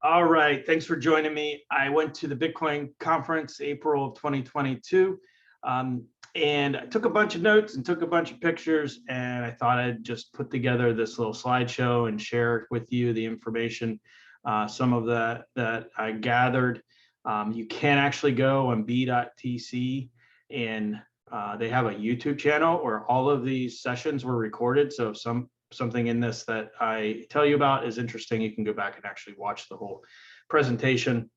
All right, thanks for joining me. I went to the Bitcoin conference April of 2022, and I took a bunch of notes and took a bunch of pictures, and I thought I'd just put together this little slideshow and share with you the information, some of that I gathered. You can actually go on b.tc, and they have a YouTube channel where all of these sessions were recorded. So if something in this that I tell you about is interesting, you can go back and actually watch the whole presentation.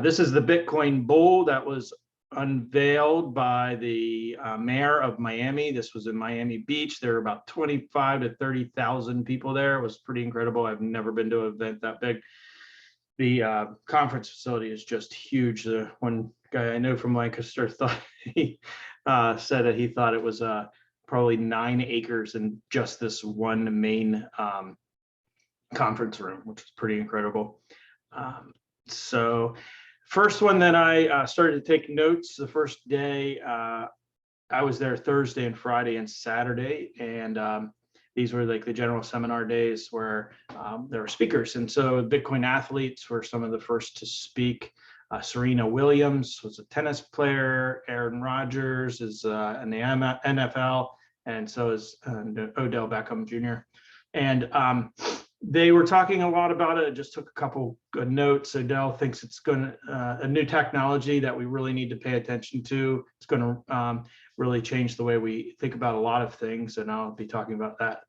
This is the Bitcoin bull that was unveiled by the mayor of Miami. This was in Miami Beach. There were about 25 to 30,000 people there. It was pretty incredible. I've never been to an event that big. The conference facility is just huge. One guy I know from Lancaster thought he said that he thought it was probably 9 acres in just this one main conference room, which is pretty incredible. So first one that I started to take notes the first day, I was there Thursday and Friday and Saturday, and these were like the general seminar days where there were speakers. And so Bitcoin athletes were some of the first to speak. Serena Williams was a tennis player. Aaron Rodgers is in the NFL, and so is Odell Beckham Jr. And they were talking a lot about it. I just took a couple good notes. Odell thinks it's going to a new technology that we really need to pay attention to. It's going to really change the way we think about a lot of things, and I'll be talking about that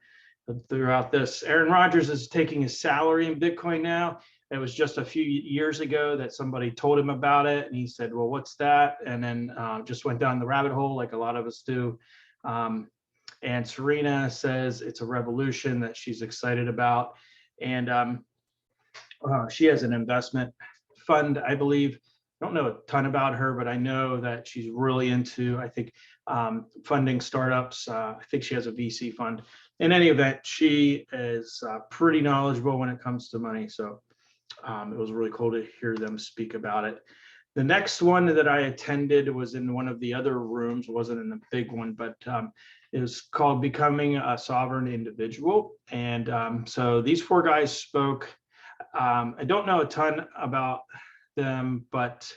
throughout this. Aaron Rodgers is taking his salary in Bitcoin now. It was just a few years ago that somebody told him about it, and he said, well, what's that? And then just went down the rabbit hole like a lot of us do. And Serena says it's a revolution that she's excited about. And she has an investment fund, I believe. I don't know a ton about her, but I know that she's really into, I think, funding startups. I think she has a VC fund. In any event, she is pretty knowledgeable when it comes to money. So it was really cool to hear them speak about it. The next one that I attended was in one of the other rooms. It wasn't in the big one, but it was called Becoming a Sovereign Individual. And so these 4 guys spoke. I don't know a ton about them, but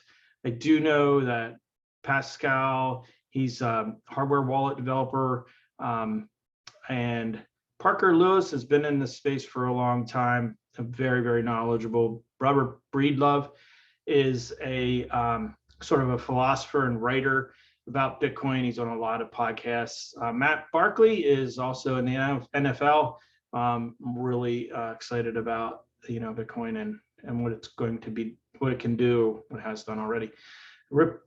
I do know that Pascal, he's a hardware wallet developer, and Parker Lewis has been in this space for a long time, very, very knowledgeable. Robert Breedlove is a sort of a philosopher and writer about Bitcoin. He's on a lot of podcasts. Matt Barkley is also in the NFL. I'm really excited about Bitcoin and what it's going to be, what it can do, what it has done already.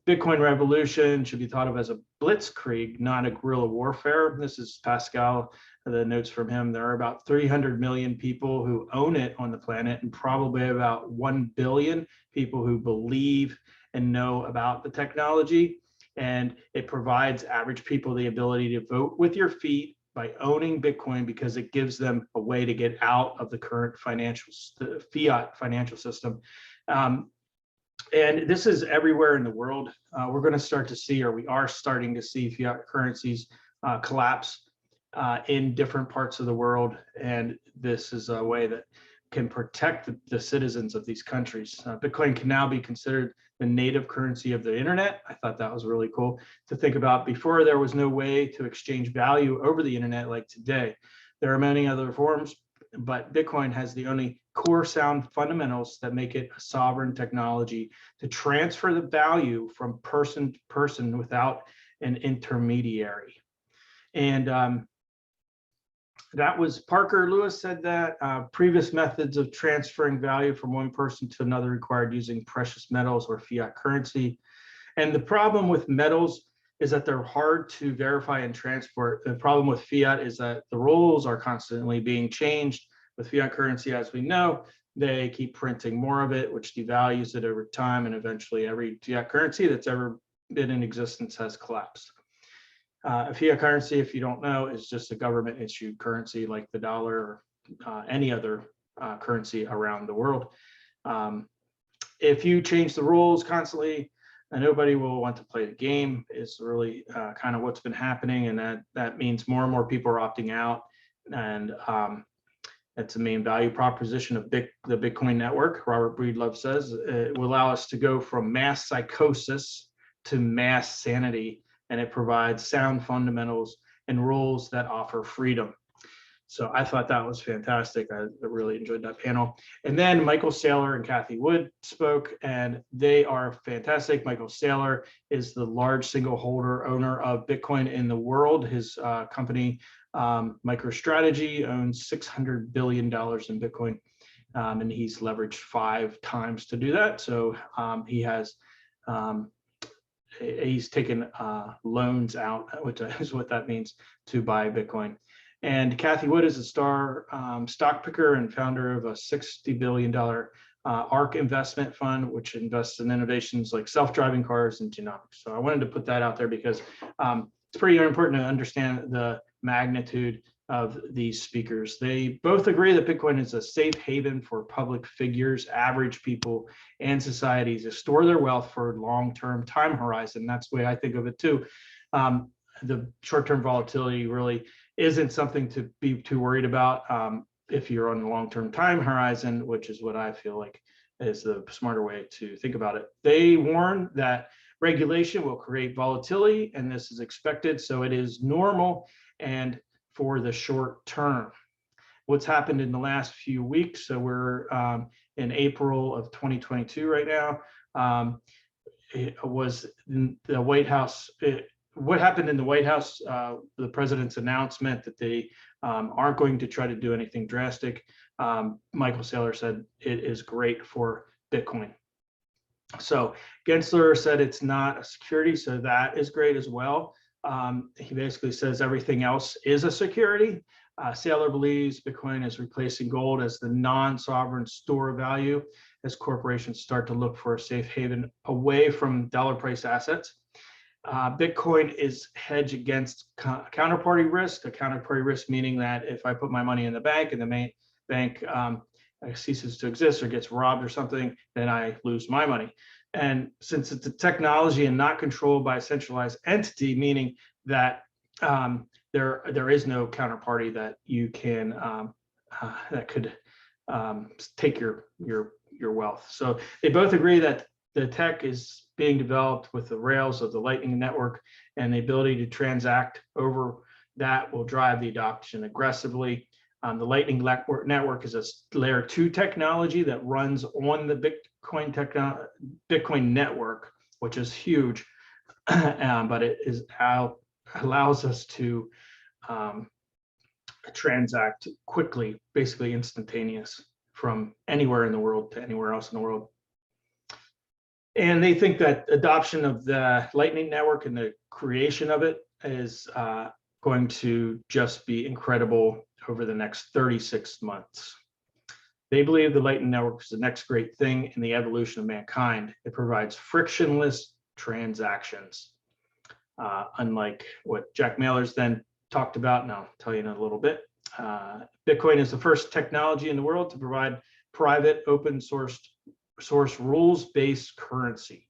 Bitcoin revolution should be thought of as a blitzkrieg, not a guerrilla warfare. This is Pascal, the notes from him. There are about 300 million people who own it on the planet, and probably about 1 billion people who believe and know about the technology. And it provides average people the ability to vote with your feet by owning Bitcoin, because it gives them a way to get out of the current fiat financial system. And this is everywhere in the world. We're going to start to see, or we are starting to see, fiat currencies collapse in different parts of the world. And this is a way that can protect the citizens of these countries. Bitcoin can now be considered the native currency of the internet. I thought that was really cool to think about. Before, there was no way to exchange value over the internet like today. There are many other forms, but Bitcoin has the only core sound fundamentals that make it a sovereign technology to transfer the value from person to person without an intermediary. And that was Parker Lewis said that previous methods of transferring value from one person to another required using precious metals or fiat currency. And the problem with metals is that they're hard to verify and transport. The problem with fiat is that the rules are constantly being changed. With fiat currency, as we know, they keep printing more of it, which devalues it over time, and eventually every fiat currency that's ever been in existence has collapsed. A fiat currency, if you don't know, is just a government issued currency like the dollar or any other currency around the world. If you change the rules constantly, nobody will want to play the game, is really kind of what's been happening. And that means more and more people are opting out. And That's the main value proposition of the Bitcoin network. Robert Breedlove says it will allow us to go from mass psychosis to mass sanity, and it provides sound fundamentals and rules that offer freedom. So I thought that was fantastic. I really enjoyed that panel. And then Michael Saylor and Cathie Wood spoke, and they are fantastic. Michael Saylor is the large single holder owner of Bitcoin in the world. His company, MicroStrategy, owns $600 billion in Bitcoin, and he's leveraged 5 times to do that. So he's taken loans out, which is what that means, to buy Bitcoin. And Cathie Wood is a star stock picker and founder of a $60 billion ARK investment fund, which invests in innovations like self-driving cars and genomics. So I wanted to put that out there because it's pretty important to understand the magnitude of these speakers. They both agree that Bitcoin is a safe haven for public figures, average people, and societies to store their wealth for long-term time horizon. That's the way I think of it too. The short-term volatility really isn't something to be too worried about if you're on the long-term time horizon, which is what I feel like is the smarter way to think about it. They warn that regulation will create volatility, and this is expected, so it is normal and for the short term. What's happened in the last few weeks, so we're in April of 2022 right now, it was the White House, what happened in the White House, the president's announcement that they aren't going to try to do anything drastic. Michael Saylor said it is great for Bitcoin. So Gensler said it's not a security, so that is great as well. He basically says everything else is a security. Saylor believes Bitcoin is replacing gold as the non-sovereign store of value as corporations start to look for a safe haven away from dollar price assets. Bitcoin is hedged against counterparty risk. A counterparty risk meaning that if I put my money in the bank and the bank ceases to exist or gets robbed or something, then I lose my money. And since it's a technology and not controlled by a centralized entity, meaning that there is no counterparty that you can that could take your wealth. So they both agree that the tech is being developed with the rails of the Lightning Network, and the ability to transact over that will drive the adoption aggressively. The Lightning Network is a layer 2 technology that runs on the Bitcoin network, which is huge, but it allows us to transact quickly, basically instantaneous, from anywhere in the world to anywhere else in the world. And they think that adoption of the Lightning Network and the creation of it is going to just be incredible over the next 36 months. They believe the Lightning Network is the next great thing in the evolution of mankind. It provides frictionless transactions, unlike what Jack Mallers then talked about, and I'll tell you in a little bit. Bitcoin is the first technology in the world to provide private, open source rules-based currency.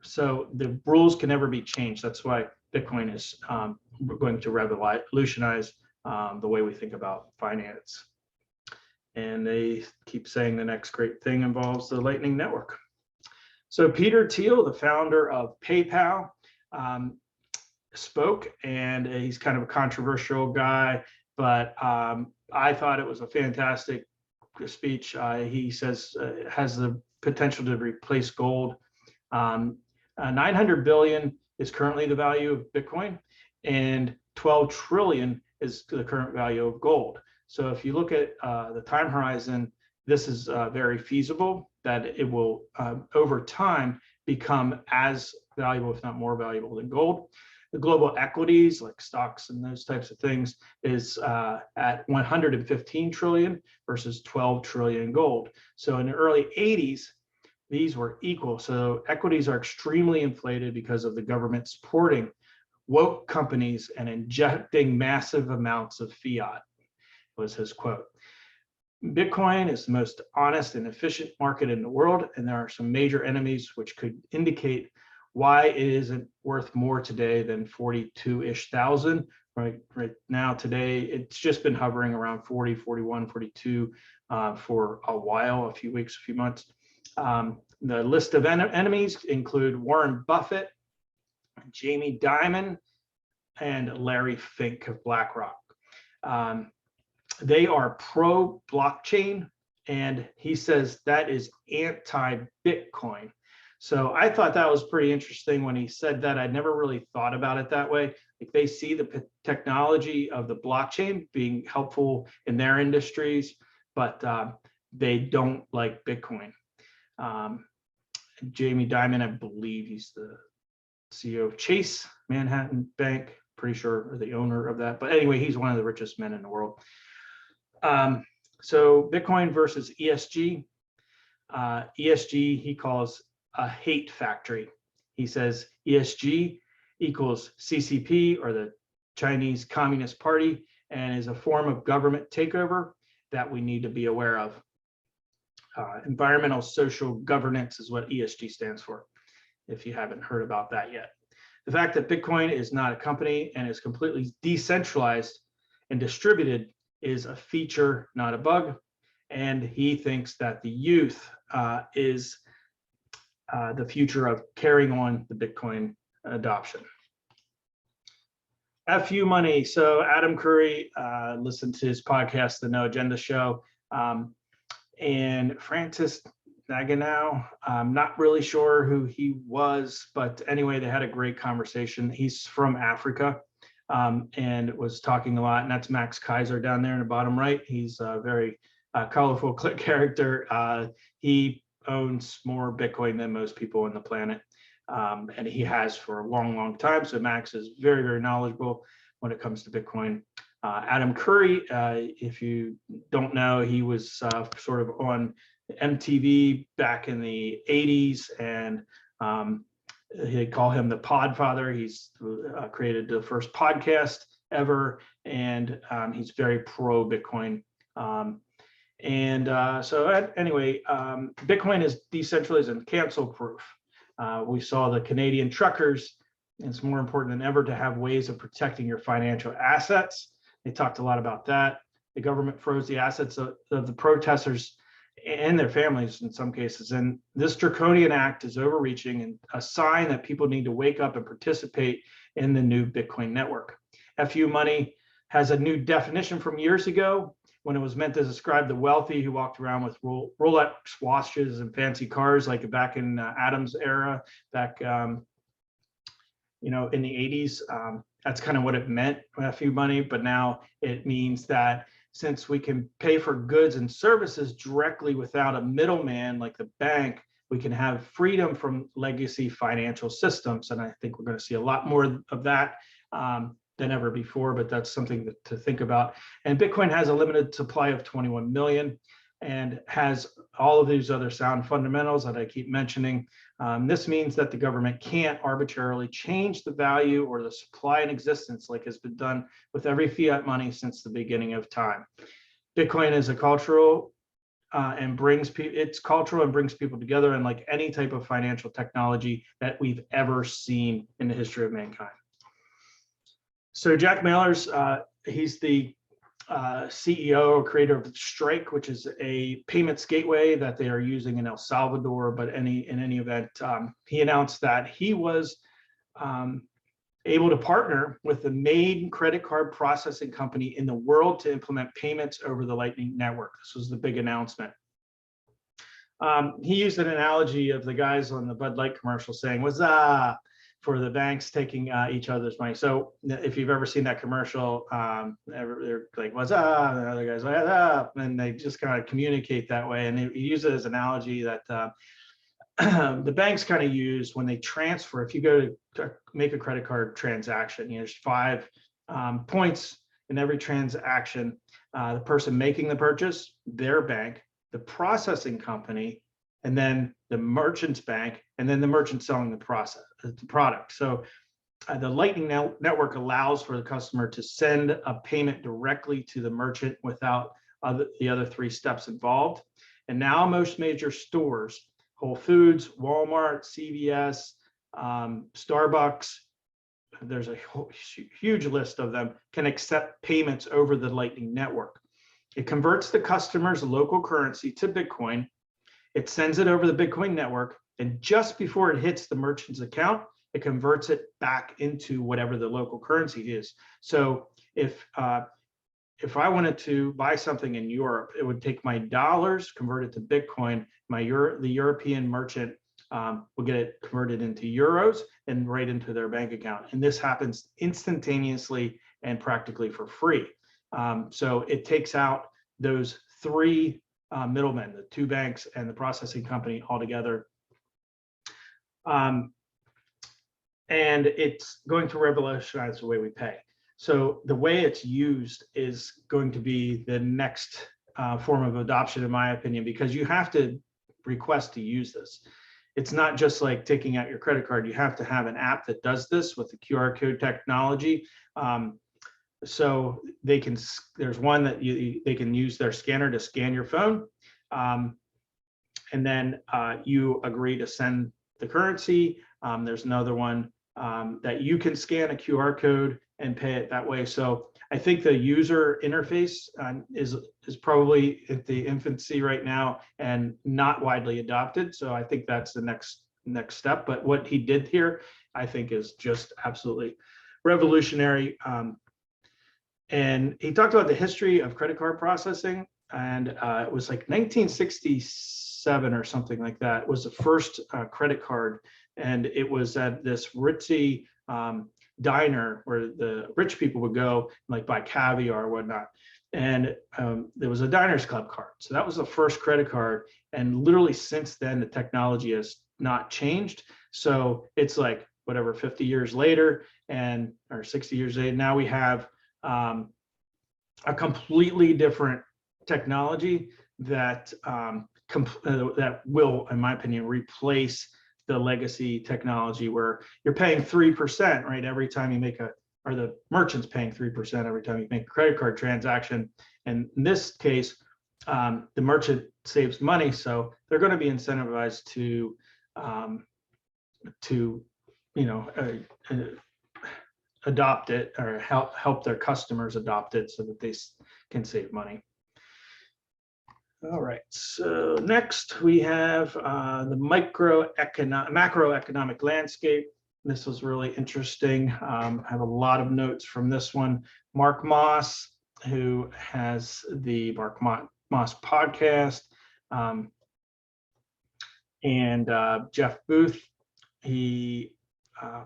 So the rules can never be changed. That's why Bitcoin is going to revolutionize the way we think about finance. And they keep saying the next great thing involves the Lightning Network. So Peter Thiel, the founder of PayPal, spoke, and he's kind of a controversial guy, but I thought it was a fantastic speech. He says it has the potential to replace gold. 900 billion is currently the value of Bitcoin, and 12 trillion is the current value of gold. So if you look at the time horizon, this is very feasible that it will, over time, become as valuable, if not more valuable, than gold. The global equities, like stocks and those types of things, is at 115 trillion versus 12 trillion gold. So in the early 80s, these were equal. So equities are extremely inflated because of the government supporting woke companies and injecting massive amounts of fiat, was his quote. Bitcoin is the most honest and efficient market in the world, and there are some major enemies which could indicate why it isn't worth more today than 42-ish thousand. Right now, today, it's just been hovering around 40, 41, 42 for a while, a few weeks, a few months. The list of enemies include Warren Buffett, Jamie Dimon, and Larry Fink of BlackRock. They are pro-blockchain, and he says that is anti-Bitcoin. So I thought that was pretty interesting when he said that. I'd never really thought about it that way. Like, they see the technology of the blockchain being helpful in their industries, but they don't like Bitcoin. Jamie Dimon, I believe he's the CEO of Chase Manhattan Bank, pretty sure, or the owner of that. But anyway, he's one of the richest men in the world. So Bitcoin versus ESG. ESG, he calls a hate factory. He says ESG equals CCP, or the Chinese Communist Party, and is a form of government takeover that we need to be aware of. Environmental social governance is what ESG stands for, if you haven't heard about that yet. The fact that Bitcoin is not a company and is completely decentralized and distributed is a feature, not a bug. And he thinks that the youth is the future of carrying on the Bitcoin adoption. FU Money. So Adam Curry, listened to his podcast, The No Agenda Show, and Francis Naganow. I'm not really sure who he was, but anyway, they had a great conversation. He's from Africa, and was talking a lot, and that's Max Kaiser down there in the bottom right. He's a very colorful character. He owns more Bitcoin than most people on the planet, and he has for a long, long time. So Max is very, very knowledgeable when it comes to Bitcoin. Adam Curry, if you don't know, he was sort of on MTV back in the 80s, and they call him the Podfather. He's created the first podcast ever, and he's very pro Bitcoin. So anyway, Bitcoin is decentralized and cancel proof. We saw the Canadian truckers. It's more important than ever to have ways of protecting your financial assets. They talked a lot about that. The government froze the assets of the protesters and their families in some cases. And this draconian act is overreaching and a sign that people need to wake up and participate in the new Bitcoin network. FU Money has a new definition from years ago when it was meant to describe the wealthy who walked around with Rolex watches and fancy cars, like back in Adam's era, back in the 80s. That's kind of what it meant, FU Money, but now it means that since we can pay for goods and services directly without a middleman like the bank, we can have freedom from legacy financial systems. And I think we're going to see a lot more of that than ever before, but that's something to think about. And Bitcoin has a limited supply of 21 million and has all of these other sound fundamentals that I keep mentioning. This means that the government can't arbitrarily change the value or the supply in existence like has been done with every fiat money since the beginning of time. Bitcoin is a cultural and brings people together, and like any type of financial technology that we've ever seen in the history of mankind. So Jack Mallers, he's the CEO or creator of Strike, which is a payments gateway that they are using in El Salvador. But in any event, he announced that he was able to partner with the main credit card processing company in the world to implement payments over the Lightning Network. This was the big announcement. He used an analogy of the guys on the Bud Light commercial saying, "What's up?" for the banks taking each other's money. So if you've ever seen that commercial, they're like, "What's up?" and the other guy's like, "What's up?" and they just kind of communicate that way. And he used it as an analogy that the banks kind of use when they transfer. If you go to make a credit card transaction, there's 5 points in every transaction. The person making the purchase, their bank, the processing company, and then the merchant's bank, and then the merchant selling the product. So the Lightning Network allows for the customer to send a payment directly to the merchant without the other 3 steps involved. And now most major stores, Whole Foods, Walmart, CVS, Starbucks, there's a huge list of them, can accept payments over the Lightning Network. It converts the customer's local currency to Bitcoin. It sends it over the Bitcoin network, and just before it hits the merchant's account, it converts it back into whatever the local currency is. So if I wanted to buy something in Europe, it would take my dollars, convert it to Bitcoin. The European merchant will get it converted into euros and right into their bank account. And this happens instantaneously and practically for free. So it takes out those three middlemen, the two banks and the processing company altogether. And it's going to revolutionize the way we pay. So the way it's used is going to be the next form of adoption, in my opinion, because you have to request to use this. It's not just like taking out your credit card. You have to have an app that does this with the QR code technology. So there's one that they can use their scanner to scan your phone. And then you agree to send the currency. There's another one that you can scan a QR code and pay it that way. So I think the user interface is probably at the infancy right now and not widely adopted. So I think that's the next step. But what he did here, I think, is just absolutely revolutionary. And he talked about the history of credit card processing, and it was like 1967 or something like that was the first credit card, and it was at this ritzy diner where the rich people would go, like buy caviar or whatnot. And there was a Diners Club card. So that was the first credit card. And literally since then, the technology has not changed. So it's like whatever, 50 years later or 60 years later, now we have a completely different technology that that will, in my opinion, replace the legacy technology where you're paying 3%, right, every time you make or the merchant's paying 3% every time you make a credit card transaction. And in this case, the merchant saves money, so they're going to be incentivized to adopt it or help their customers adopt it so that they can save money. All right, so next we have the macroeconomic landscape. This was really interesting. I have a lot of notes from this one. Mark Moss, who has the Mark Moss podcast, and Jeff Booth, he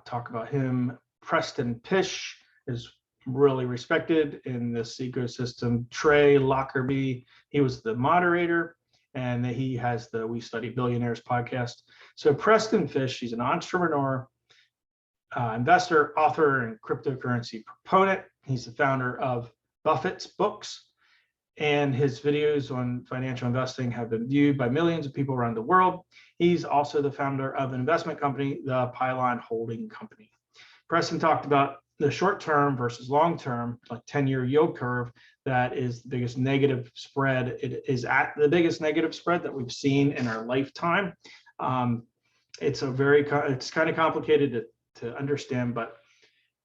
talked about him. Preston Pysh is really respected in this ecosystem. Trey Lockerbie, he was the moderator, and he has the We Study Billionaires podcast. So Preston Pysh, he's an entrepreneur, investor, author, and cryptocurrency proponent. He's the founder of Buffett's Books, and his videos on financial investing have been viewed by millions of people around the world. He's also the founder of an investment company, the Pylon Holding Company. Preston talked about the short-term versus long-term, like 10-year yield curve, that is the biggest negative spread. It is at the biggest negative spread that we've seen in our lifetime. It's kind of complicated to understand, but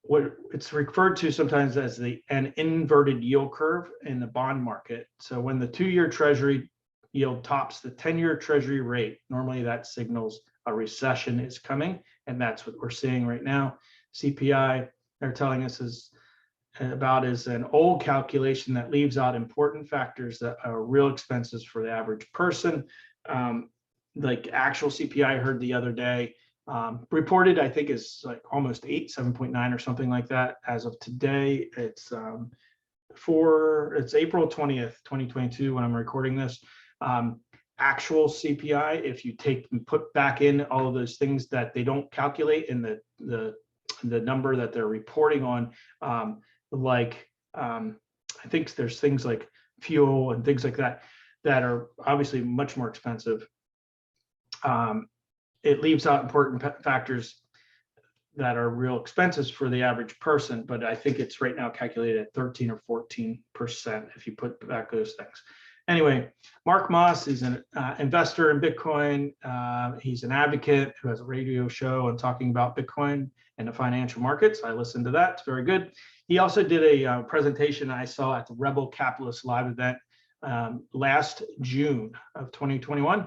what it's referred to sometimes as an inverted yield curve in the bond market. So when the 2-year Treasury yield tops the 10-year Treasury rate, normally that signals a recession is coming, and that's what we're seeing right now. CPI, they're telling us, is an old calculation that leaves out important factors that are real expenses for the average person. Like actual CPI I heard the other day, reported, I think, is like almost 7.9 or something like that. As of today, it's April 20th, 2022 when I'm recording this. Actual CPI, if you take and put back in all of those things that they don't calculate in the number that they're reporting on, I think there's things like fuel and things like that that are obviously much more expensive. It leaves out important factors that are real expenses for the average person, but I think it's right now calculated at 13 or 14% if you put back those things. Anyway, Mark Moss is an investor in Bitcoin. He's an advocate who has a radio show and talking about Bitcoin and the financial markets. I listened to that. It's very good. He also did a presentation I saw at the Rebel Capitalist Live event last June of 2021.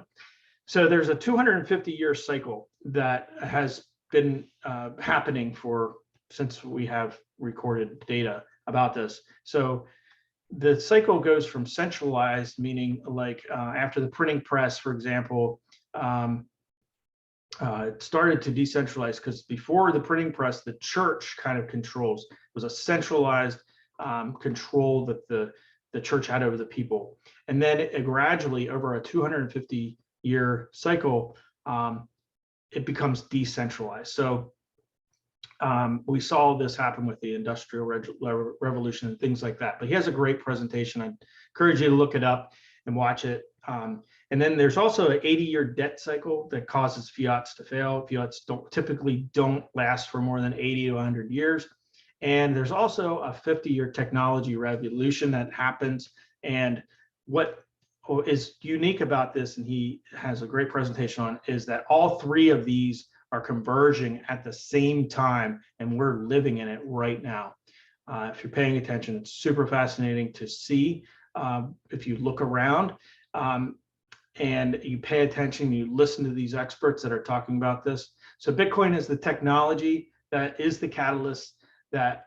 So there's a 250-year cycle that has been happening since we have recorded data about this. So the cycle goes from centralized, meaning like after the printing press, for example, it started to decentralize because before the printing press, the church kind of controls. It was a centralized control that the church had over the people. And then it gradually, over a 250-year cycle, it becomes decentralized. So we saw this happen with the Industrial Revolution and things like that. But he has a great presentation. I encourage you to look it up and watch it. And then there's also an 80-year debt cycle that causes fiats to fail. Fiats typically don't last for more than 80 to 100 years. And there's also a 50-year technology revolution that happens. And what is unique about this, and he has a great presentation on, is that all three of these are converging at the same time, and we're living in it right now. If you're paying attention, it's super fascinating to see. If you look around and you pay attention, you listen to these experts that are talking about this. So Bitcoin is the technology that is the catalyst that,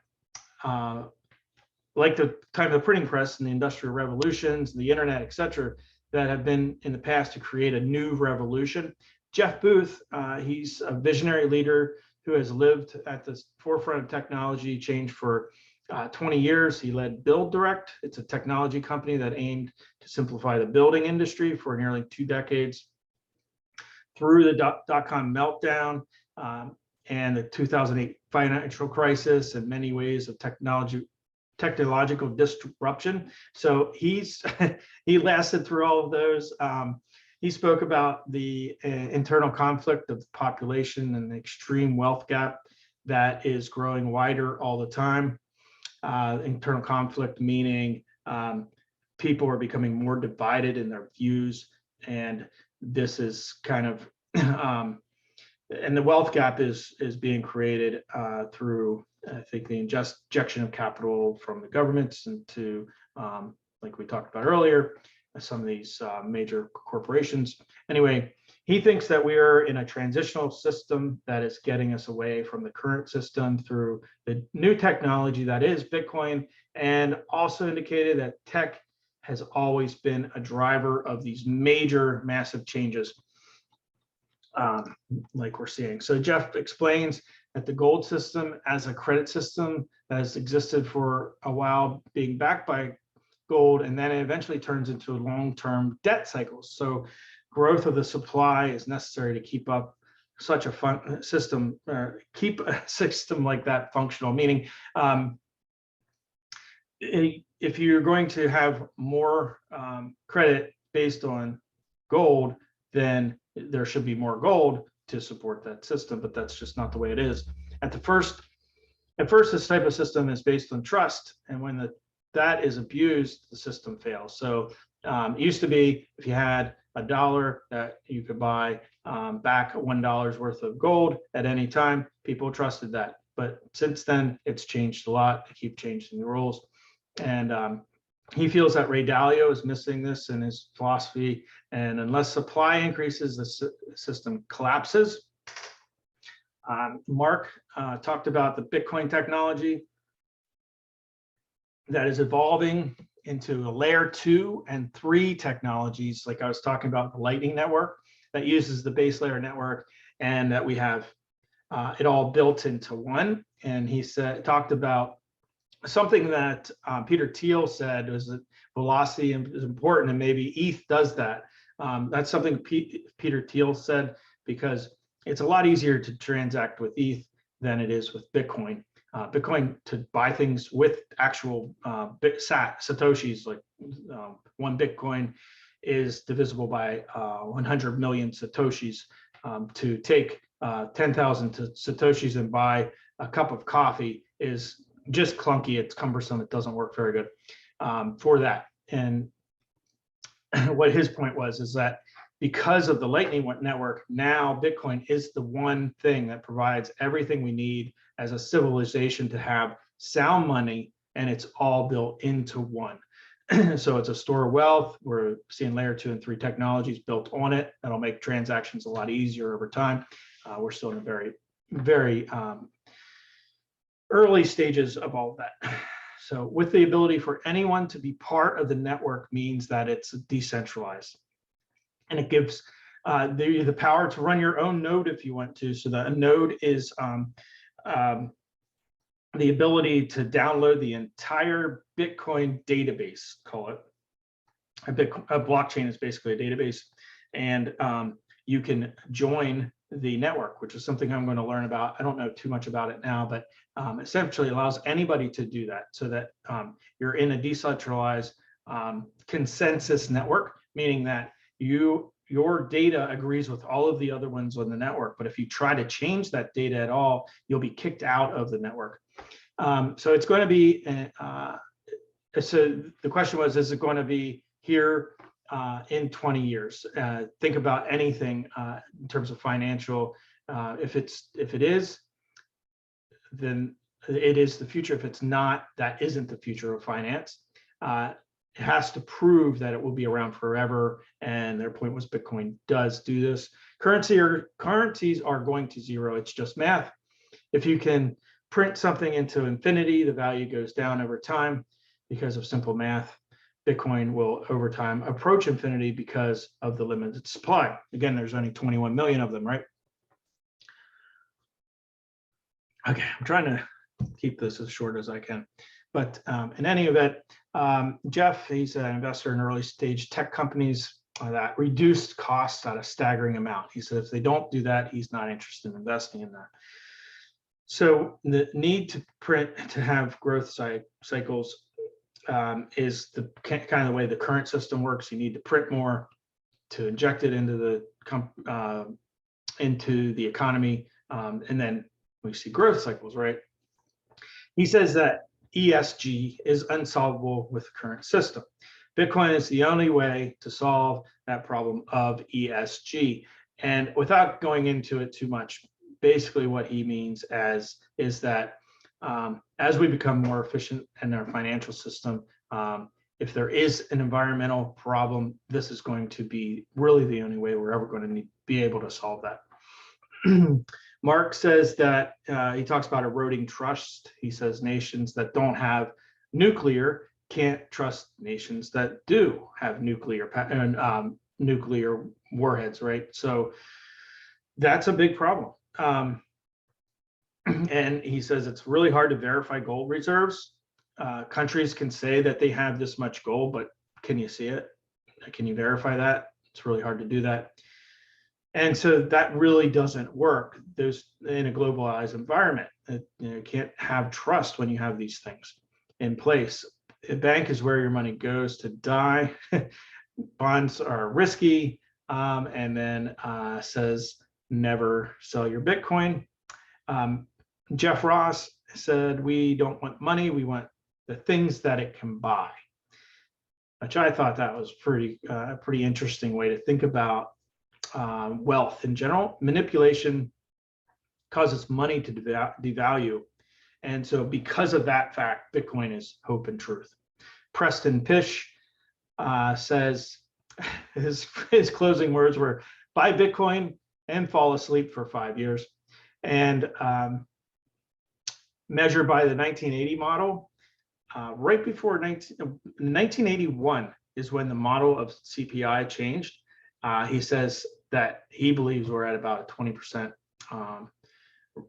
like the time of the printing press and the industrial revolutions, the internet, et cetera, that have been in the past to create a new revolution. Jeff Booth, he's a visionary leader who has lived at the forefront of technology change for 20 years. He led Build Direct. It's a technology company that aimed to simplify the building industry for nearly 2 decades. Through the dot-com meltdown and the 2008 financial crisis and many ways of technological disruption. So he lasted through all of those. He spoke about the internal conflict of the population and the extreme wealth gap that is growing wider all the time. Internal conflict meaning people are becoming more divided in their views, and this is kind of and the wealth gap is being created through, I think, the injection of capital from the governments into, like we talked about earlier, some of these major corporations. Anyway, he thinks that we are in a transitional system that is getting us away from the current system through the new technology that is Bitcoin, and also indicated that tech has always been a driver of these major, massive changes like we're seeing. So Jeff explains that the gold system as a credit system that has existed for a while, being backed by gold, and then it eventually turns into a long-term debt cycle. So growth of the supply is necessary to keep up such a system, keep a system like that functional, meaning if you're going to have more credit based on gold, then there should be more gold to support that system, but that's just not the way it is. At first, this type of system is based on trust, and when that is abused, the system fails. So it used to be if you had $1 that you could buy back $1 worth of gold at any time, people trusted that. But since then, it's changed a lot. They keep changing the rules. And he feels that Ray Dalio is missing this in his philosophy. And unless supply increases, the system collapses. Mark talked about the Bitcoin technology that is evolving into a layer 2 and 3 technologies, like I was talking about, the Lightning Network that uses the base layer network, and that we have it all built into one. And he talked about something that Peter Thiel said was that velocity is important, and maybe ETH does that. That's something Peter Thiel said, because it's a lot easier to transact with ETH than it is with Bitcoin. Bitcoin, to buy things with actual satoshis, like 1 Bitcoin is divisible by 100 million satoshis. To take 10,000 satoshis and buy a cup of coffee is just clunky. It's cumbersome. It doesn't work very good for that. And what his point was is that because of the Lightning Network, now Bitcoin is the one thing that provides everything we need as a civilization to have sound money, and it's all built into one. So it's a store of wealth. We're seeing layer 2 and 3 technologies built on it that'll make transactions a lot easier over time. We're still in the very, very early stages of all of that. So with the ability for anyone to be part of the network means that it's decentralized. And it gives the power to run your own node if you want to. So that a node is the ability to download the entire Bitcoin database, call it. A blockchain is basically a database. And you can join the network, which is something I'm going to learn about. I don't know too much about it now, but essentially allows anybody to do that, so that you're in a decentralized consensus network, meaning that your data agrees with all of the other ones on the network. But if you try to change that data at all, you'll be kicked out of the network. So it's going to be, so the question was, is it going to be here in 20 years? Think about anything in terms of financial. If it is, then it is the future. If it's not, that isn't the future of finance. It has to prove that it will be around forever. And their point was Bitcoin does do this. Currencies are going to zero. It's just math. If you can print something into infinity, the value goes down over time because of simple math. Bitcoin will over time approach infinity because of the limited supply. Again, there's only 21 million of them, right? Okay, I'm trying to keep this as short as I can. But in any event, Jeff, he's an investor in early stage tech companies that reduced costs at a staggering amount. He said if they don't do that, he's not interested in investing in that. So the need to print to have growth cycles is the kind of the way the current system works. You need to print more to inject it into the economy, and then we see growth cycles, right? He says that ESG is unsolvable with the current system. Bitcoin is the only way to solve that problem of ESG. And without going into it too much, basically what he means is that as we become more efficient in our financial system, if there is an environmental problem, this is going to be really the only way we're ever going to be able to solve that. Mark says that he talks about eroding trust. He says nations that don't have nuclear can't trust nations that do have nuclear warheads, right? So that's a big problem. And he says it's really hard to verify gold reserves. Countries can say that they have this much gold, but can you see it? Can you verify that? It's really hard to do that. And so that really doesn't work. There's in a globalized environment, you can't have trust when you have these things in place. A bank is where your money goes to die. Bonds are risky, and then says never sell your Bitcoin. Jeff Ross said, we don't want money, we want the things that it can buy, which I thought that was pretty interesting way to think about wealth in general. Manipulation causes money to devalue. And so because of that fact, Bitcoin is hope and truth. Preston Pish says his closing words were, buy Bitcoin and fall asleep for 5 years. And measured by the 1980 model, right before 1981 is when the model of CPI changed. He says that he believes we're at about a 20%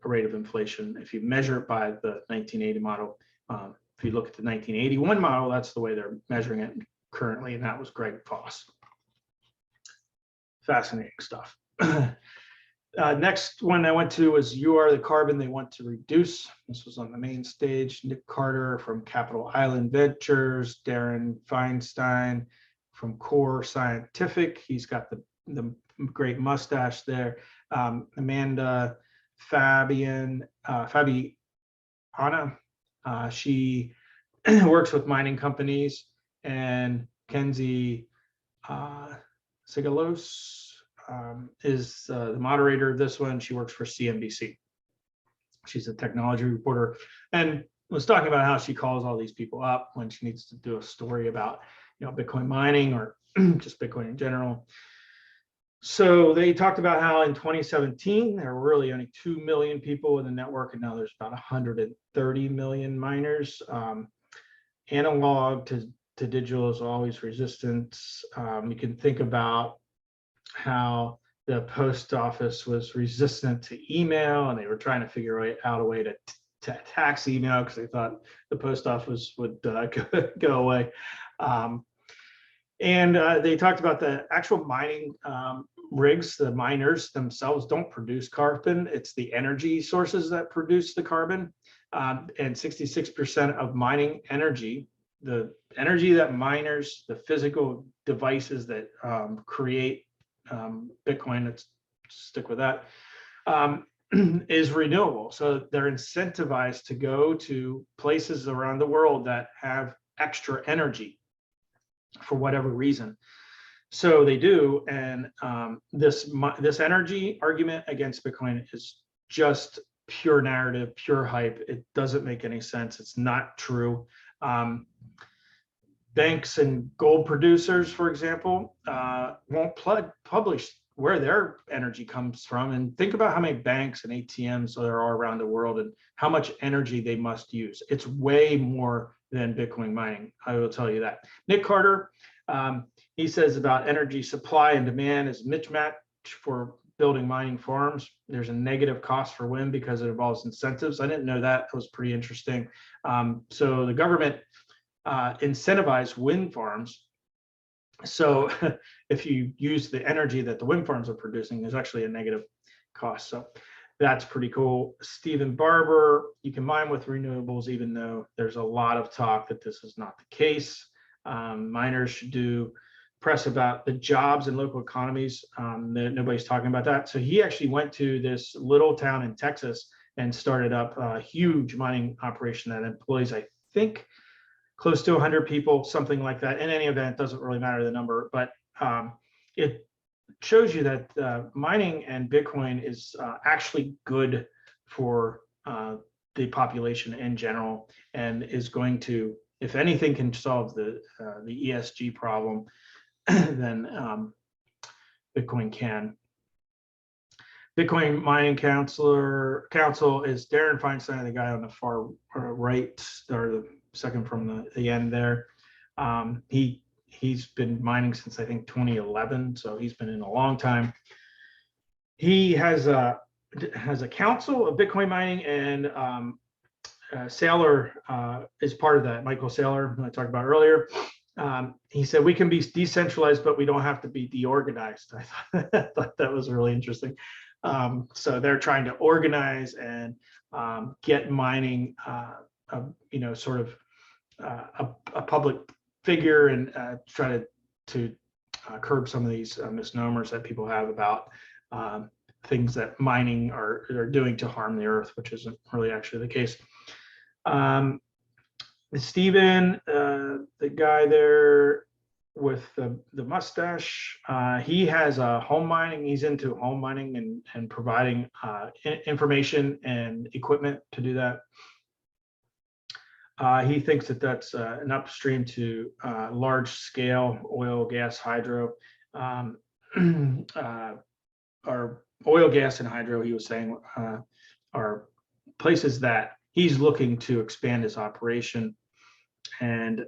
rate of inflation. If you measure it by the 1980 model, if you look at the 1981 model, that's the way they're measuring it currently, and that was Greg Foss. Fascinating stuff. Next one I went to was You Are the Carbon They Want to Reduce. This was on the main stage. Nick Carter from Capital Island Ventures, Darren Feinstein from Core Scientific. He's got the great mustache there. Amanda Fabiana, she works with mining companies, and Kenzie Sigalos is the moderator of this one. She works for CNBC. She's a technology reporter and was talking about how she calls all these people up when she needs to do a story about, Bitcoin mining or just Bitcoin in general. So they talked about how in 2017, there were really only 2 million people in the network, and now there's about 130 million miners. Analog to digital is always resistance. You can think about how the post office was resistant to email, and they were trying to figure out a way to tax email because they thought the post office would go away. And they talked about the actual mining rigs. The miners themselves don't produce carbon. It's the energy sources that produce the carbon. And 66% of mining energy, the energy that miners, the physical devices that create Bitcoin, let's stick with that, is renewable. So they're incentivized to go to places around the world that have extra energy for whatever reason. So they do, and this energy argument against Bitcoin is just pure narrative, pure hype. It doesn't make any sense. It's not true. Banks and gold producers, for example, won't publish where their energy comes from. And think about how many banks and ATMs there are around the world and how much energy they must use. It's way more than Bitcoin mining. I will tell you that. Nick Carter, he says about energy supply and demand is mismatch for building mining farms. There's a negative cost for wind because it involves incentives. I didn't know that. That was pretty interesting. So the government incentivized wind farms. So if you use the energy that the wind farms are producing, there's actually a negative cost. So that's pretty cool. Stephen Barber, you can mine with renewables, even though there's a lot of talk that this is not the case. Miners should do press about the jobs in local economies. Nobody's talking about that. So he actually went to this little town in Texas and started up a huge mining operation that employs, I think, close to 100 people, something like that. In any event, doesn't really matter the number, but it shows you that mining and Bitcoin is actually good for the population in general, and is going to, if anything, can solve the ESG problem, then Bitcoin can. Bitcoin Mining Council is Darren Feinstein, the guy on the far right, or the second from the end there. He's been mining since I think 2011, so he's been in a long time. He has a council of Bitcoin mining, and Saylor is part of that. Michael Saylor, who I talked about earlier. He said we can be decentralized, but we don't have to be deorganized. I thought that was really interesting. So they're trying to organize and get mining, sort of a public figure, and try to curb some of these misnomers that people have about things that mining are doing to harm the earth, which isn't really actually the case. Stephen, the guy there with the mustache, he has a home mining. He's into home mining and providing information and equipment to do that. He thinks that that's an upstream to large scale oil, gas, hydro, or oil, gas, and hydro, he was saying, are places that he's looking to expand his operation. And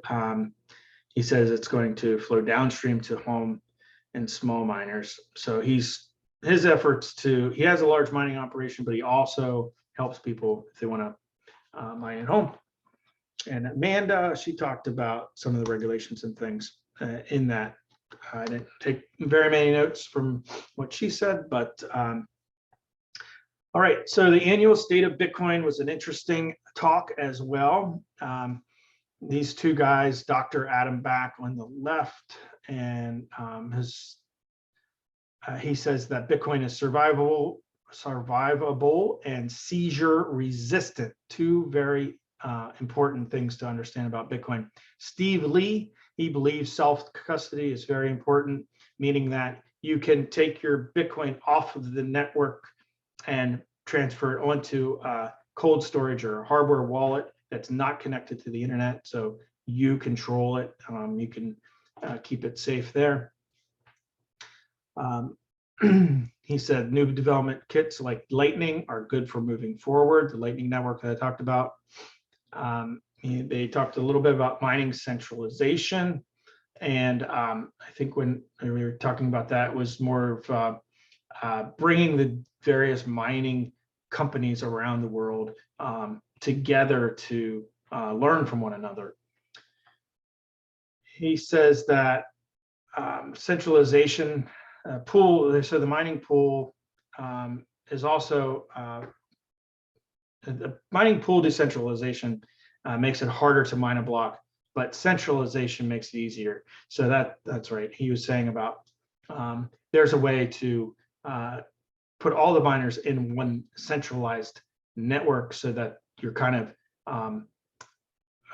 he says it's going to flow downstream to home and small miners. So his efforts he has a large mining operation, but he also helps people if they want to mine at home. And Amanda, she talked about some of the regulations and things in that. I didn't take very many notes from what she said, but all right. So the annual State of Bitcoin was an interesting talk as well. These two guys, Dr. Adam Back on the left, and he says that Bitcoin is survivable and seizure resistant. Two very important things to understand about Bitcoin. Steve Lee, He believes self-custody is very important, meaning that you can take your Bitcoin off of the network and transfer it onto cold storage or a hardware wallet that's not connected to the internet. So you control it. You can keep it safe there. He said new development kits like Lightning are good for moving forward. The Lightning network that I talked about. They talked a little bit about mining centralization. And I think when we were talking about that, it was more of bringing the various mining companies around the world together to learn from one another. He says that centralization pool, so the mining pool is also, the mining pool decentralization makes it harder to mine a block, but centralization makes it easier. So that's right. He was saying about there's a way to put all the miners in one centralized network so that you're kind of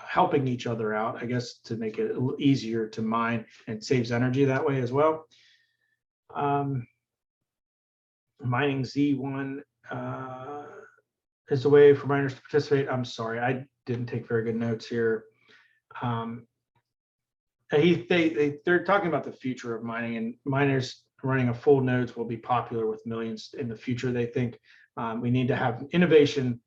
helping each other out, I guess, to make it a little easier to mine and saves energy that way as well. Mining Z1 is a way for miners to participate. I'm sorry, I didn't take very good notes here. They're talking about the future of mining, and miners running a full nodes will be popular with millions in the future. They think we need to have innovation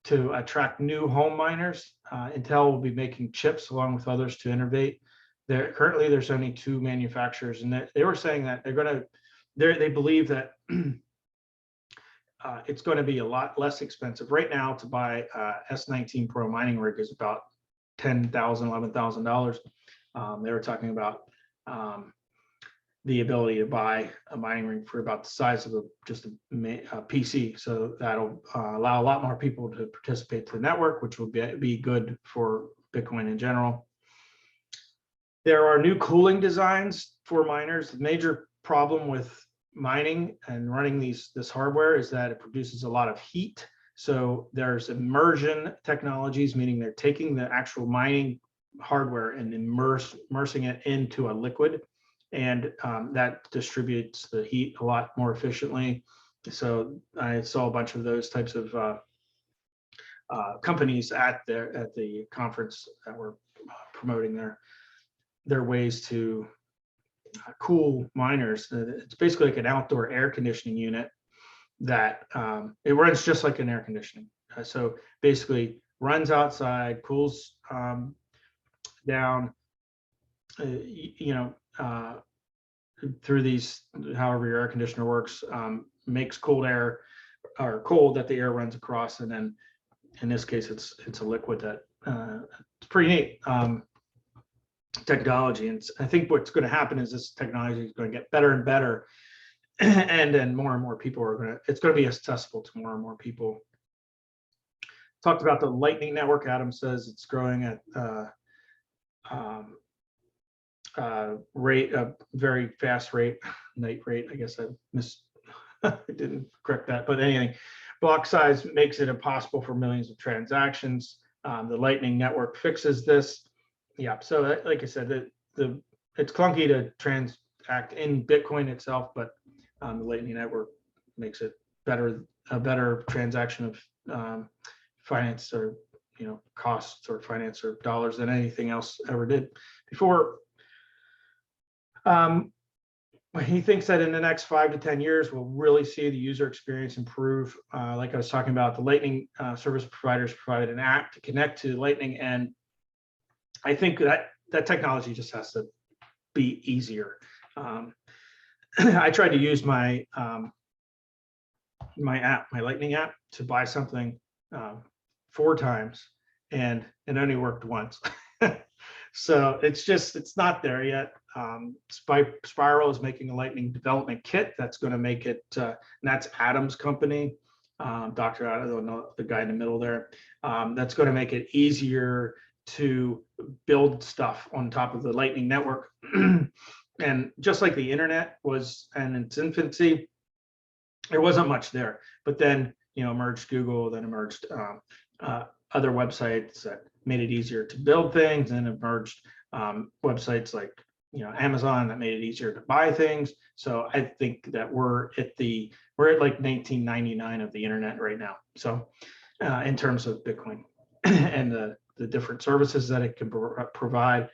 to attract new home miners. Intel will be making chips along with others to innovate. Currently there's only 2 manufacturers, and they were saying that they believe that it's going to be a lot less expensive. Right now, to buy S19 Pro mining rig is about $10,000, $11,000. They were talking about the ability to buy a mining rig for about the size of just a PC. So that'll allow a lot more people to participate to the network, which will be good for Bitcoin in general. There are new cooling designs for miners. The major problem with mining and running this hardware is that it produces a lot of heat. So there's immersion technologies, meaning they're taking the actual mining hardware and immersing it into a liquid, and that distributes the heat a lot more efficiently. So I saw a bunch of those types of companies at the conference that were promoting their ways to cool miners. It's basically like an outdoor air conditioning unit that it runs just like an air conditioning. So basically runs outside, cools down, through these, however your air conditioner works, makes cold air or cold that the air runs across, and then in this case it's a liquid that it's pretty neat technology. And I think what's going to happen is this technology is going to get better and better, and then more and more people it's going to be accessible to more and more people. Talked about the Lightning Network. Adam says it's growing at a very fast rate, night rate. I guess I didn't correct that, but anyway, block size makes it impossible for millions of transactions. The Lightning Network fixes this. Yeah, so like I said, it's clunky to transact in Bitcoin itself, but the Lightning Network makes it a better transaction of finance, or costs or finance or dollars, than anything else ever did before. He thinks that in the next 5 to 10 years, we'll really see the user experience improve. Like I was talking about, the Lightning service providers provide an app to connect to Lightning, and I think that technology just has to be easier. I tried to use my my Lightning app to buy something 4 times, and it only worked once. So it's not there yet. Spiral is making a Lightning development kit that's going to make it, and that's Adam's company, Dr. Adam, the guy in the middle there. That's going to make it easier to build stuff on top of the Lightning Network. And just like the internet was in its infancy, there wasn't much there. But then, emerged Google, then emerged other websites that made it easier to build things, and emerged websites like Amazon that made it easier to buy things. So I think that we're at like 1999 of the internet right now. So in terms of Bitcoin and the different services that it can provide.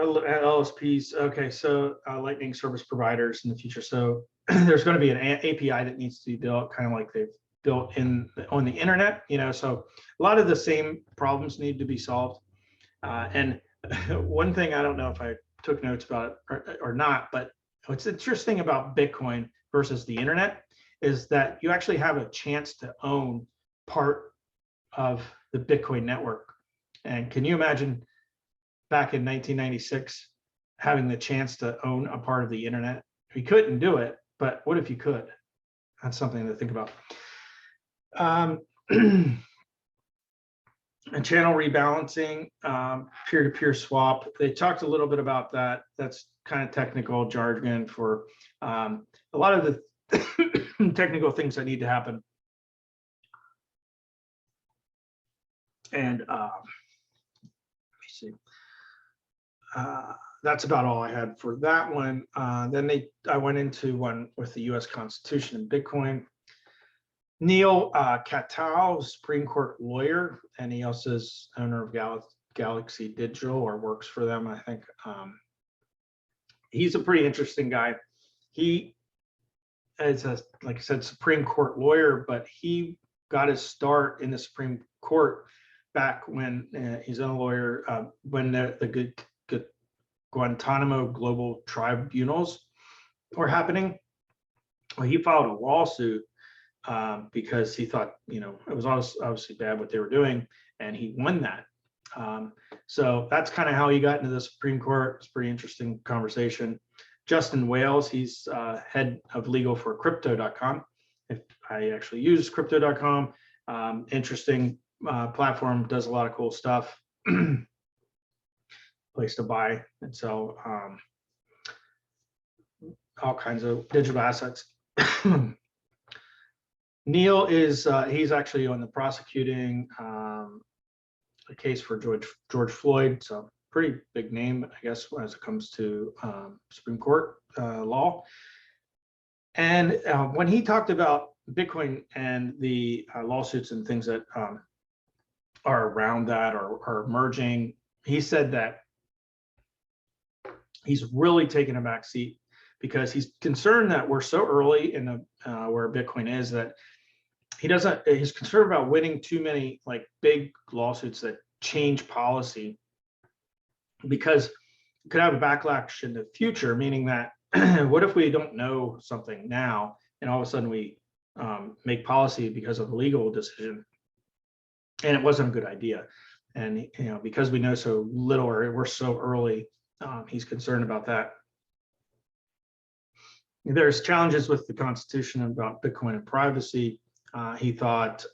LSPs. Okay, so Lightning service providers in the future. So there's going to be an API that needs to be built, kind of like they've built on the internet. So a lot of the same problems need to be solved. And one thing, I don't know if I took notes about it or not, but what's interesting about Bitcoin versus the internet is that you actually have a chance to own part of the Bitcoin network. And can you imagine back in 1996 having the chance to own a part of the internet? We couldn't do it, but what if you could? That's something to think about. And channel rebalancing, peer-to-peer swap. They talked a little bit about that. That's kind of technical jargon for a lot of the technical things that need to happen. And let me see. That's about all I had for that one. Then I went into one with the U.S. Constitution and Bitcoin. Neil Cattell, Supreme Court lawyer, and he also is owner of Galaxy Digital, or works for them, I think. He's a pretty interesting guy. He is like I said, Supreme Court lawyer, but he got his start in the Supreme Court back when he's a lawyer, when the Guantanamo global tribunals were happening. Well, he filed a lawsuit because he thought, it was obviously bad what they were doing, and he won that. So that's kind of how he got into the Supreme Court. It's a pretty interesting conversation. Justin Wales, he's head of legal for Crypto.com. If I actually use Crypto.com, interesting platform, does a lot of cool stuff. Place to buy and sell all kinds of digital assets. Neil is he's actually on the prosecuting a case for George Floyd, so pretty big name, I guess, as it comes to Supreme Court law. And when he talked about Bitcoin and the lawsuits and things that are around that or are emerging, he said that he's really taken a back seat because he's concerned that we're so early in the where Bitcoin is that he's concerned about winning too many like big lawsuits that change policy, because it could have a backlash in the future, meaning that what if we don't know something now and all of a sudden we make policy because of a legal decision and it wasn't a good idea. And because we know so little or we're so early, he's concerned about that. There's challenges with the Constitution about Bitcoin and privacy, he thought,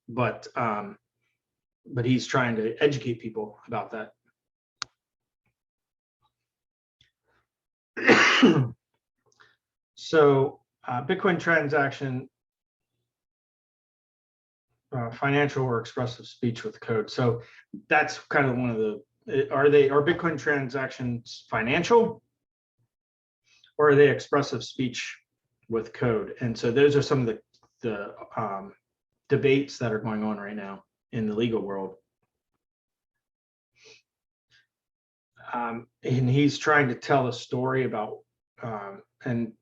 but he's trying to educate people about that. So Bitcoin transaction, financial or expressive speech with code. So that's kind of one of the, are Bitcoin transactions financial, or are they expressive speech with code? And so those are some of the debates that are going on right now in the legal world. And he's trying to tell a story about and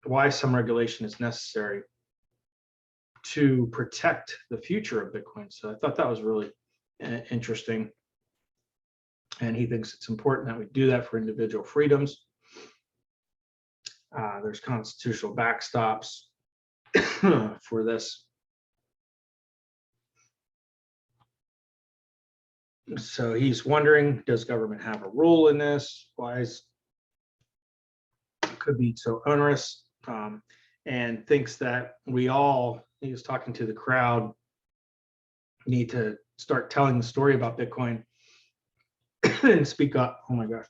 why some regulation is necessary to protect the future of Bitcoin. So I thought that was really interesting. And he thinks it's important that we do that for individual freedoms. There's constitutional backstops for this. So he's wondering, does government have a role in this? Why is it could be so onerous? And thinks that we all, he was talking to the crowd, need to start telling the story about Bitcoin and speak up. Oh my gosh.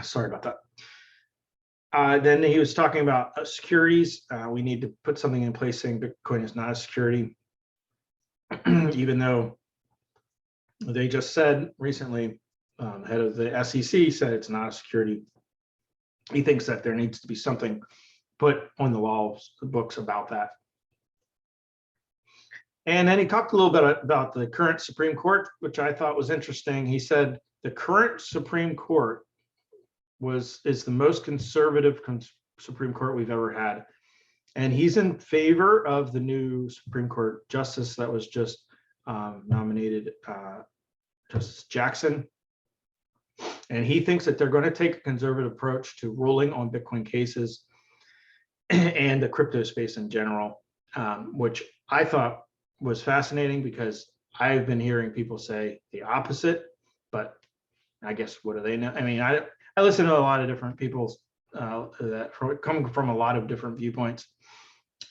Sorry about that. Then he was talking about securities. We need to put something in place saying Bitcoin is not a security, even though they just said recently, head of the SEC said it's not a security. He thinks that there needs to be something put on the laws, the books about that. And then he talked a little bit about the current Supreme Court, which I thought was interesting. He said the current Supreme Court is the most conservative Supreme Court we've ever had. And he's in favor of the new Supreme Court justice that was just nominated, Justice Jackson. And he thinks that they're going to take a conservative approach to ruling on Bitcoin cases and the crypto space in general, which I thought was fascinating because I've been hearing people say the opposite, but I guess what do they know? I mean, I listen to a lot of different people that coming from a lot of different viewpoints.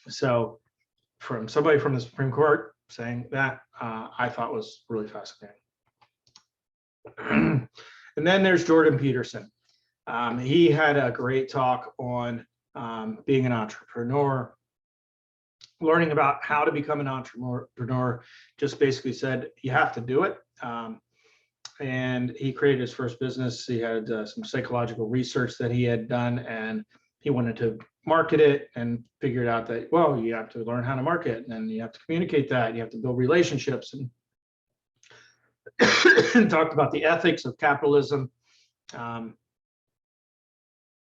So from somebody from the Supreme Court saying that, I thought was really fascinating. And then there's Jordan Peterson. He had a great talk on being an entrepreneur, learning about how to become an entrepreneur. Just basically said you have to do it. And he created his first business. He had some psychological research that he had done, and he wanted to market it and figured out that, well, you have to learn how to market, and you have to communicate that. You have to build relationships, and talked about the ethics of capitalism.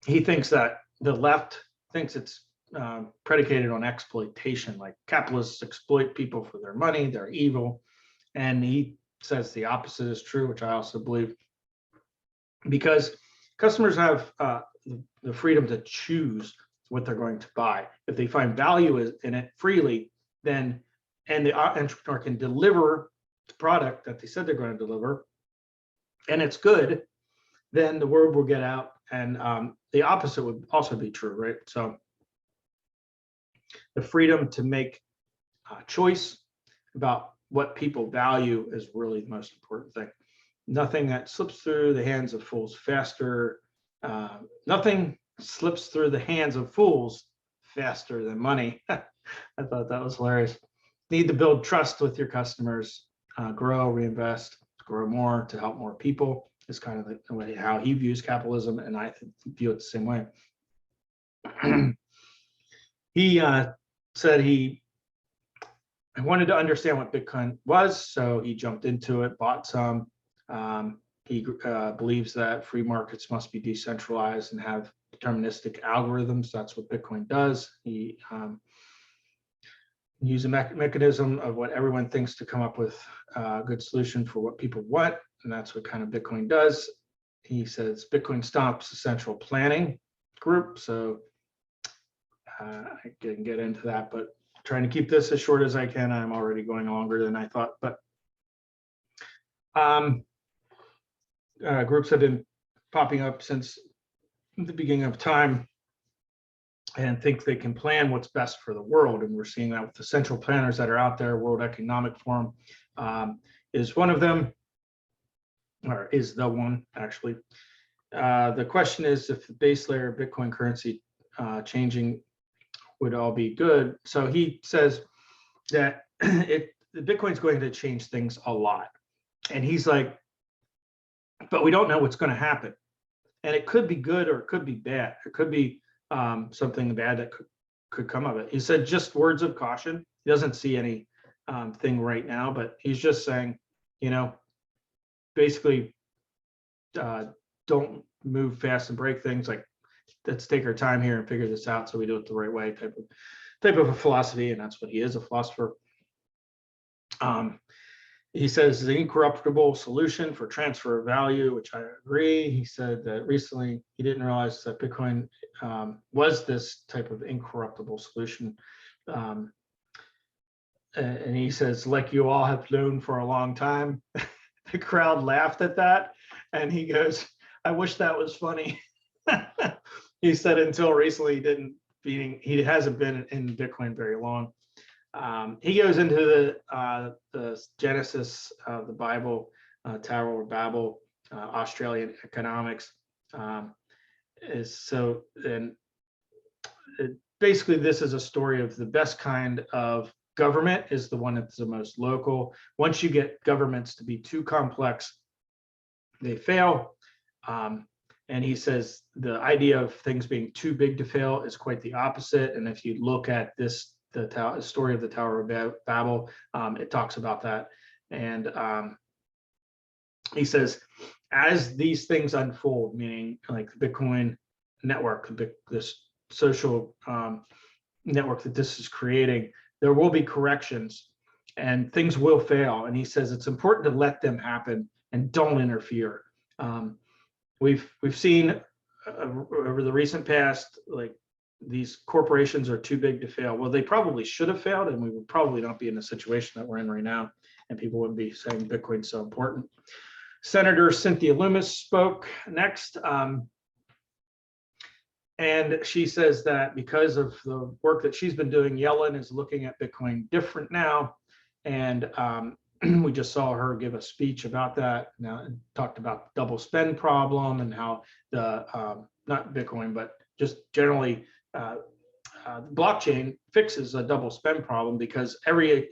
He thinks that the left thinks it's predicated on exploitation, like capitalists exploit people for their money, they're evil. And he says the opposite is true, which I also believe, because customers have the freedom to choose what they're going to buy. If they find value in it freely, then, and the entrepreneur can deliver the product that they said they're going to deliver, and it's good, then the word will get out. And the opposite would also be true, right? So the freedom to make a choice about what people value is really the most important thing. Nothing that slips through the hands of fools faster. Nothing slips through the hands of fools faster than money. I thought that was hilarious. Need to build trust with your customers, grow, reinvest, grow more to help more people is kind of the way how he views capitalism, and I view it the same way. He said he wanted to understand what Bitcoin was, so he jumped into it, bought some. He believes that free markets must be decentralized and have deterministic algorithms. That's what Bitcoin does. He use a mechanism of what everyone thinks to come up with a good solution for what people want, and that's what kind of Bitcoin does. He says Bitcoin stops the central planning group, so I can get into that, but trying to keep this as short as I can. I'm already going longer than I thought, but groups have been popping up since the beginning of time and think they can plan what's best for the world. And we're seeing that with the central planners that are out there. World Economic Forum is one of them, or is the one, actually. The question is if the base layer of Bitcoin currency changing would all be good. So he says that the Bitcoin's going to change things a lot. And he's like, but we don't know what's going to happen. And it could be good or it could be bad. It could be something bad that could come of it. He said just words of caution. He doesn't see any thing right now, but he's just saying, you know, basically don't move fast and break things. Like, let's take our time here and figure this out so we do it the right way type of a philosophy. And that's what he is, a philosopher. He says the incorruptible solution for transfer of value, which I agree. He said that recently he didn't realize that Bitcoin was this type of incorruptible solution. And he says, like you all have known for a long time. The crowd laughed at that. And he goes, I wish that was funny. He said until recently he hasn't been in Bitcoin very long. He goes into the Genesis of the Bible, Tower of Babel, Australian economics, is so, and basically this is a story of the best kind of government is the one that's the most local. Once you get governments to be too complex, they fail. And he says the idea of things being too big to fail is quite the opposite. And if you look at this, the story of the Tower of Babel, it talks about that. And he says, as these things unfold, meaning like the Bitcoin network, this social network that this is creating, there will be corrections and things will fail. And he says it's important to let them happen and don't interfere. We've seen over the recent past, like these corporations are too big to fail. Well, they probably should have failed, and we would probably not be in the situation that we're in right now, and people wouldn't be saying Bitcoin's so important. Senator Cynthia Lummis spoke next. And she says that because of the work that she's been doing, Yellen is looking at Bitcoin different now. And we just saw her give a speech about that. Now, talked about double spend problem and how the, not Bitcoin, but just generally blockchain fixes a double spend problem because every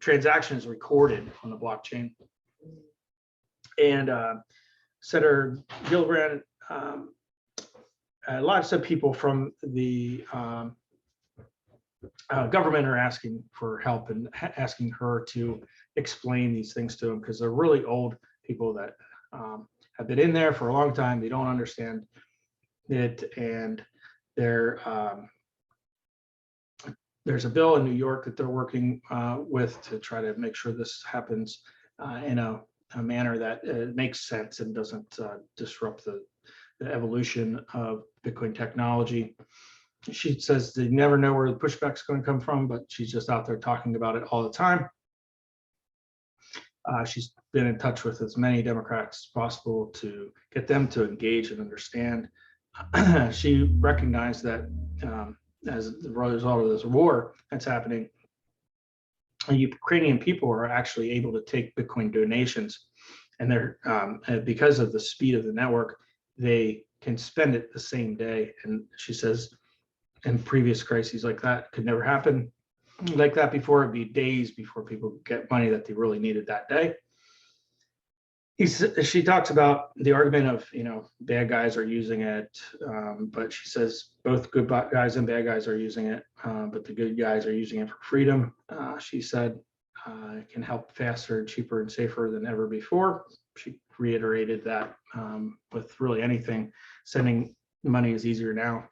transaction is recorded on the blockchain. And Senator Gillibrand, lots of people from the government are asking for help and asking her to explain these things to them because they're really old people that have been in there for a long time. They don't understand it, and there's a bill in New York that they're working with to try to make sure this happens in a manner that makes sense and doesn't disrupt the evolution of Bitcoin technology. She says they never know where the pushback's going to come from, but she's just out there talking about it all the time. She's been in touch with as many Democrats as possible to get them to engage and understand. She recognized that as the result of this war that's happening, Ukrainian people are actually able to take Bitcoin donations, and they're because of the speed of the network, they can spend it the same day. And she says in previous crises like that could never happen like that before. It'd be days before people get money that they really needed that day. She talks about the argument of, bad guys are using it, but she says both good guys and bad guys are using it, but the good guys are using it for freedom. She said it can help faster, cheaper, and safer than ever before. She reiterated that with really anything, sending money is easier now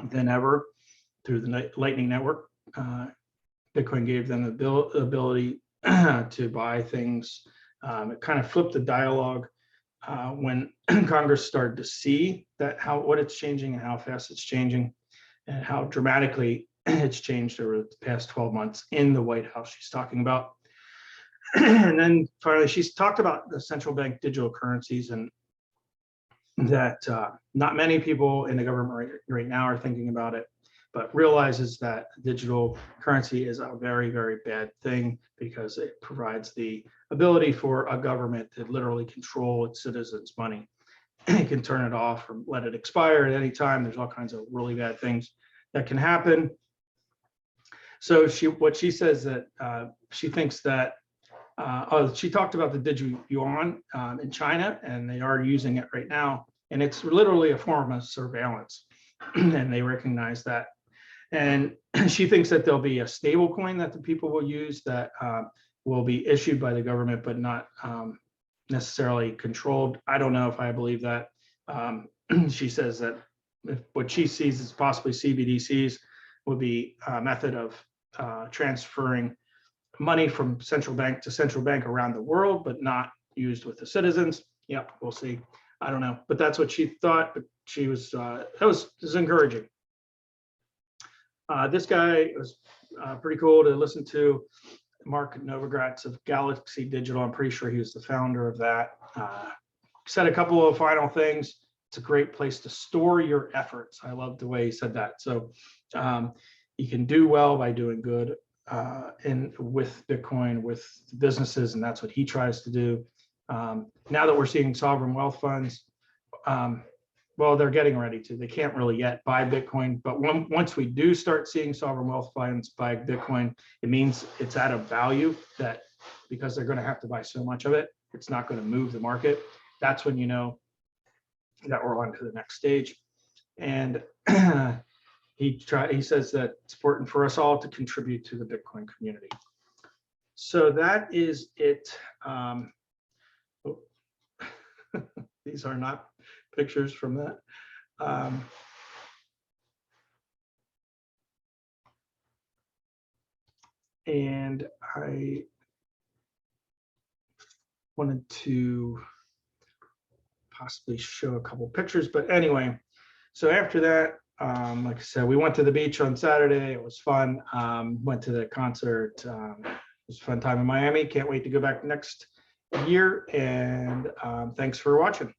than ever through the Lightning Network. Bitcoin gave them the ability to buy things. It kind of flipped the dialogue when Congress started to see that what it's changing and how fast it's changing and how dramatically it's changed over the past 12 months in the White House she's talking about. And then finally, she's talked about the central bank digital currencies, and that not many people in the government right now are thinking about it, but realizes that digital currency is a very, very bad thing because it provides the ability for a government to literally control its citizens' money. It can turn it off or let it expire at any time. There's all kinds of really bad things that can happen. So what she says that she thinks that, she talked about the digital yuan in China, and they are using it right now. And it's literally a form of surveillance, and they recognize that. And she thinks that there'll be a stable coin that the people will use that will be issued by the government, but not necessarily controlled. I don't know if I believe that. She says that what she sees as possibly CBDCs would be a method of transferring money from central bank to central bank around the world, but not used with the citizens. Yep, we'll see. I don't know, but that's what she thought. But she was that was encouraging. This guy was pretty cool to listen to. Mark Novogratz of Galaxy Digital. I'm pretty sure he was the founder of that. Said a couple of final things. It's a great place to store your efforts. I love the way he said that. So you can do well by doing good with Bitcoin, with businesses, and that's what he tries to do. Now that we're seeing sovereign wealth funds well, they're getting ready to. They can't really yet buy Bitcoin, but once we do start seeing sovereign wealth funds buy Bitcoin, it means it's at a value that, because they're going to have to buy so much of it, it's not going to move the market. That's when you know that we're on to the next stage. And he says that it's important for us all to contribute to the Bitcoin community. So that is it. These are not pictures from that. And I wanted to possibly show a couple pictures, but anyway, so after that, like I said, we went to the beach on Saturday. It was fun. Went to the concert. It was a fun time in Miami. Can't wait to go back next year. And thanks for watching.